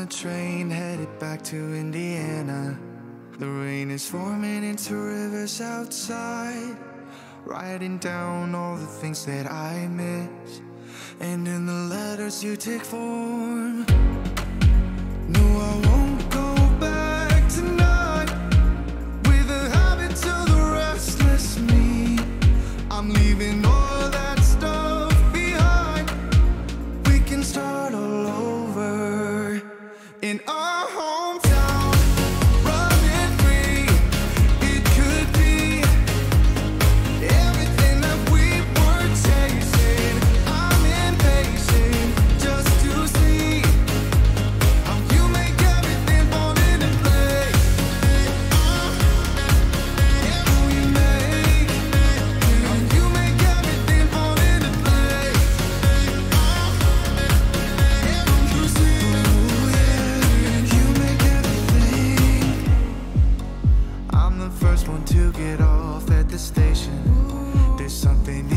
train headed back to Indiana. The rain is forming into rivers outside, writing down all the things that I miss, and in the letters you take form. No, I won't go back tonight with the habits of the restless me. I'm leaving all that stuff behind. We can start all over in our hometown, running free. It could be everything that we were chasing. I'm impatient just to see how you make everything fall into place. How you make everything fall into place. You see, you make everything. I'm the first one to get off at the station. There's something